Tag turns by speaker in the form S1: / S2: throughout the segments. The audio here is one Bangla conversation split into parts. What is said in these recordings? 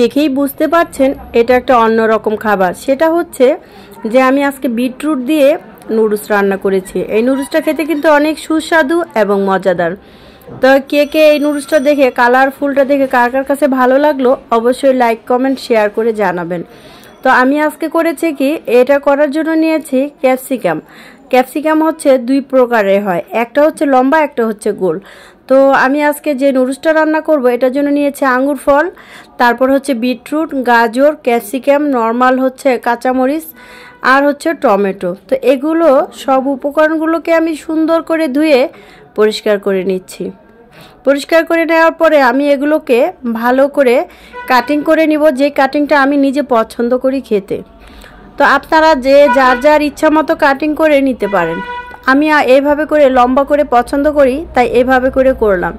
S1: দেখেই বুঝতে পারছেন এটা একটা অন্যরকম খাবার। সেটা হচ্ছে যে আমি আজকে বিটরুট দিয়ে নুডলস রান্না করেছি। এই নুডলসটা খেতে কিন্তু অনেক সুস্বাদু এবং মজাদার। তো কে কে এই নুডলসটা দেখে, কালারফুলটা দেখে কার কার কাছে ভালো লাগলো অবশ্যই লাইক কমেন্ট শেয়ার করে জানাবেন। তো আমি আজকে করেছি কি, এটা করার জন্য নিয়েছি ক্যাপসিকাম। ক্যাপসিকাম হচ্ছে দুই প্রকারের হয়, একটা হচ্ছে লম্বা, একটা হচ্ছে গোল। তো আমি আজকে যে নুডলসটা রান্না করব এটার জন্য নিয়েছি আঙ্গুর ফল, তারপর হচ্ছে বিটরুট, গাজর, ক্যাপসিকাম, নর্মাল হচ্ছে কাঁচামরিচ আর হচ্ছে টমেটো। তো এগুলো সব উপকরণগুলোকে আমি সুন্দর করে ধুয়ে পরিষ্কার করে নিচ্ছি। পরিষ্কার করে নেওয়ার পরে আমি এগুলোকে ভালো করে কাটিং করে নিব, যে কাটিংটা আমি নিজে পছন্দ করি খেতে। তো আপনারা যে যার যার ইচ্ছা মতো কাটিং করে নিতে পারেন। আমি এইভাবে করে লম্বা করে পছন্দ করি, তাই এইভাবে করে করলাম।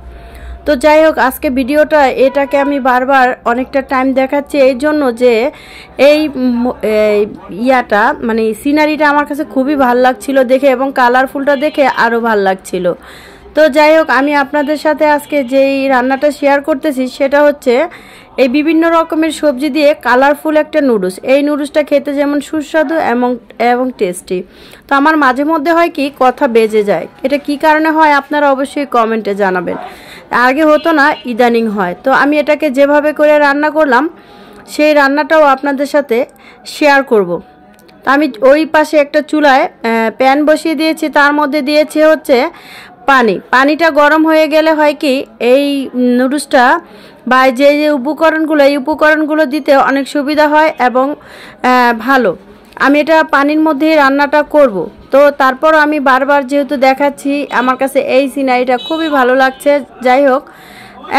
S1: তো যাই হোক, আজকে ভিডিওটা এটাকে আমি বারবার অনেকটা টাইম দেখাচ্ছি এই জন্য যে এই ইয়াটা মানে সিনারিটা আমার কাছে খুবই ভালো লাগছিল দেখে, এবং কালারফুলটা দেখে আরও ভালো লাগছিল। তো যাই হোক, আমি আপনাদের সাথে আজকে যেই রান্নাটা শেয়ার করতেছি সেটা হচ্ছে এই বিভিন্ন রকমের সবজি দিয়ে কালারফুল একটা নুডলস। এই নুডলসটা খেতে যেমন সুস্বাদু এবং টেস্টি। তো আমার মাঝে মধ্যে হয় কি, কথা বেজে যায়। এটা কি কারণে হয় আপনারা অবশ্যই কমেন্টে জানাবেন। আগে হতো না, ইদানিং হয়। তো আমি এটাকে যেভাবে করে রান্না করলাম সেই রান্নাটাও আপনাদের সাথে শেয়ার করব। তো আমি ওই পাশে একটা চুলায় প্যান বসিয়ে দিয়েছি, তার মধ্যে দিয়েছি হচ্ছে পানিটা গরম হয়ে গেলে হয় কি, এই নুডলসটা বা যে যে উপকরণগুলো, এই উপকরণগুলো দিতে অনেক সুবিধা হয় এবং ভালো। আমি এটা পানির মধ্যেই রান্নাটা করব। তো তারপর আমি বারবার যেহেতু দেখাচ্ছি, আমার কাছে এই সিনারিটা খুবই ভালো লাগছে। যাই হোক,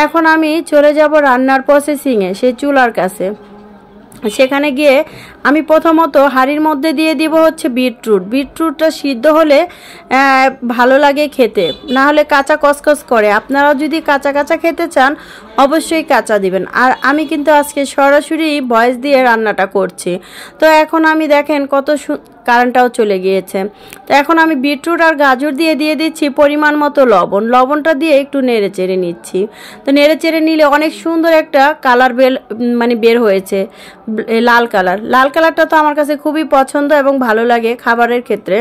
S1: এখন আমি চলে যাব রান্নার প্রসেসিংয়ে, সেই চুলার কাছে। সেখানে গিয়ে আমি প্রথমত হাঁড়ির মধ্যে দিয়ে দিব হচ্ছে বিটরুটটা সিদ্ধ হলে ভালো লাগে খেতে, না হলে কাঁচা কসকস করে। আপনারাও যদি কাঁচা কাঁচা খেতে চান অবশ্যই কাঁচা দিবেন। আর আমি কিন্তু আজকে সরাসরি ভয়েস দিয়ে রান্নাটা করছি। তো এখন আমি দেখেন কত কারেন্টটাও চলে গিয়েছে। তো এখন আমি বিটরুট আর গাজর দিয়ে দিচ্ছি পরিমাণ মতো লবণটা দিয়ে একটু নেড়ে চেড়ে নিচ্ছি। তো নেড়ে চেড়ে নিলে অনেক সুন্দর একটা কালার বের হয়েছে, লাল কালারটা তো আমার কাছে খুবই পছন্দ এবং ভালো লাগে খাবারের ক্ষেত্রে।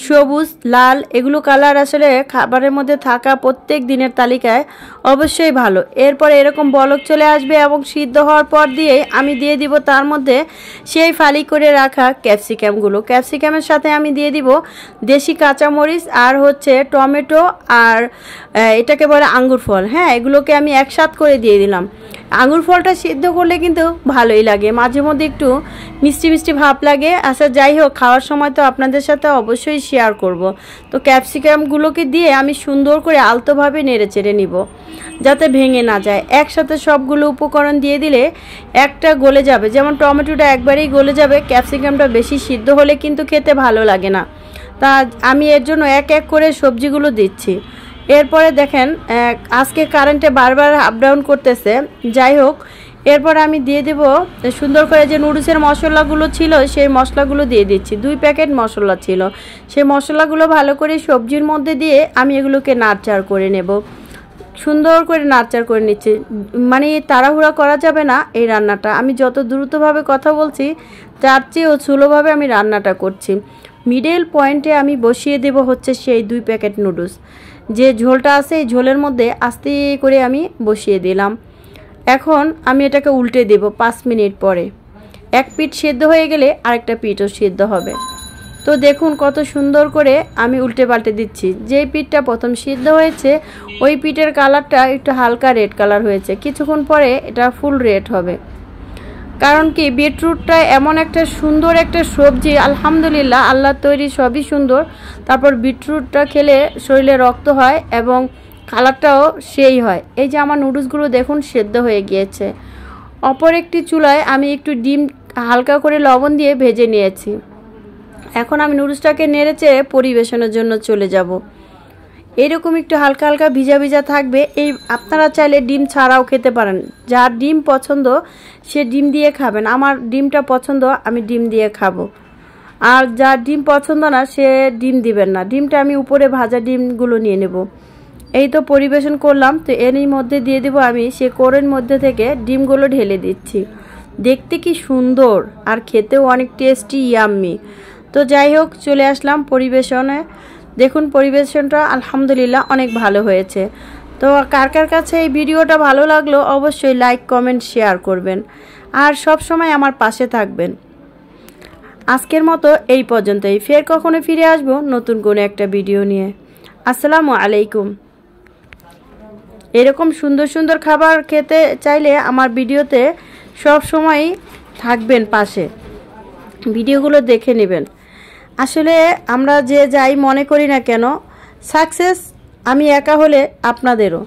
S1: সবুজ, লাল এগুলো কালার আসলে খাবারের মধ্যে থাকা প্রত্যেক দিনের তালিকায় অবশ্যই ভালো। এরপরে এরকম বলক চলে আসবে এবং সিদ্ধ হওয়ার পর দিয়ে আমি দিয়ে দিব তার মধ্যে সেই ফালি করে রাখা ক্যাপসিকামের সাথে আমি দিয়ে দিব দেশি কাঁচামরিচ আর হচ্ছে টমেটো আর এটাকে বলে আঙ্গুর ফল। হ্যাঁ, এগুলোকে আমি একসাথে করে দিয়ে দিলাম। আঙ্গুর ফলটা সিদ্ধ করলে কিন্তু ভালোই লাগে, মাঝে মধ্যে একটু মিষ্টি মিষ্টি ভাব লাগে। আচ্ছা যাই হোক, খাওয়ার সময় তো আপনাদের সাথে অবশ্যই শেয়ার করব। তো ক্যাপসিকামগুলোকে দিয়ে আমি সুন্দর করে আলতোভাবে নেড়ে চেড়ে নিব যাতে ভেঙে না যায়। একসাথে সবগুলো উপকরণ দিয়ে দিলে একটা গলে যাবে, যেমন টমেটোটা একবারেই গলে যাবে, ক্যাপসিকামটা বেশি সিদ্ধ হলে কিন্তু খেতে ভালো লাগে না। তা আমি এর জন্য এক এক করে সবজিগুলো দিচ্ছি। এরপরে দেখেন আজকে কারেন্টে বারবার আপ ডাউন করতেছে। যাই হোক, এরপর আমি দিয়ে দেব সুন্দর করে যে নুডলসের মশলাগুলো ছিল সেই মশলাগুলো দিয়ে দিচ্ছি। 2 প্যাকেট মশলা ছিল, সেই মশলাগুলো ভালো করে সবজির মধ্যে দিয়ে আমি এগুলোকে নাড়চাড় করে নেব। সুন্দর করে নাড়চাড় করে নিচ্ছি, মানে তাড়াহুড়া করা যাবে না এই রান্নাটা। আমি যত দ্রুতভাবে কথা বলছি তার চেয়েও স্লোভাবে আমি রান্নাটা করছি। মিডল পয়েন্টে আমি বসিয়ে দেব হচ্ছে সেই 2 প্যাকেট নুডলস। যে ঝোলটা আছে এই ঝোলের মধ্যে আস্তে করে আমি বসিয়ে দিলাম। এখন আমি এটাকে উল্টে দেব 5 মিনিট পরে। এক পিঠ সিদ্ধ হয়ে গেলে আরেকটা পিঠও সিদ্ধ হবে। তো দেখুন কত সুন্দর করে আমি উল্টে পাল্টে দিচ্ছি। যেই পিঠটা প্রথম সিদ্ধ হয়েছে ওই পিঠের কালারটা একটু হালকা রেড কালার হয়েছে, কিছুক্ষণ পরে এটা ফুল রেড হবে। কারণ কি, বিটরুটটা এমন একটা সুন্দর একটা সবজি, আলহামদুলিল্লাহ আল্লাহর তৈরি সবই সুন্দর। তারপর বিটরুটটা খেলে শরীরে রক্ত হয় এবং কালারটাও সেই হয়। এই যে আমার নুডলসগুলো দেখুন সেদ্ধ হয়ে গিয়েছে। অপর একটি চুলায় আমি একটু ডিম হালকা করে লবণ দিয়ে ভেজে নিয়েছি। এখন আমি নুডলসটাকে নেড়েচে পরিবেশনের জন্য চলে যাব। এরকম একটু হালকা হালকা ভিজা ভিজা থাকবে। এই আপনারা চাইলে ডিম ছাড়াও খেতে পারেন, যার ডিম পছন্দ সে ডিম দিয়ে খাবেন। আমার ডিমটা পছন্দ, আমি ডিম দিয়ে খাবো। আর যার ডিম পছন্দ না সে ডিম দিবেন না। ডিমটা আমি উপরে ভাজা ডিমগুলো নিয়ে নেব। এই তো পরিবেশন করলাম। তো এরই মধ্যে দিয়ে দেবো আমি সে কোরের মধ্যে থেকে ডিমগুলো ঢেলে দিচ্ছি। দেখতে কি সুন্দর আর খেতেও অনেক টেস্টি ইয়াম্মি। তো যাই হোক, চলে আসলাম পরিবেশনে। দেখুন পরিবেশনটা আলহামদুলিল্লাহ অনেক ভালো হয়েছে। তো কার কার কাছে এই ভিডিওটা ভালো লাগলো অবশ্যই লাইক কমেন্ট শেয়ার করবেন আর সব সময় আমার পাশে থাকবেন। আজকের মতো এই পর্যন্তই, ফের কখনো ফিরে আসবো নতুন কোনো একটা ভিডিও নিয়ে। আসসালামু আলাইকুম। এরকম সুন্দর সুন্দর খাবার খেতে চাইলে আমার ভিডিওতে সব সময় থাকবেন পাশে, ভিডিওগুলো দেখে নেবেন। আসলে আমরা যে যাই মনে করি না কেন, সাকসেস আমি একা হলে আপনাদেরও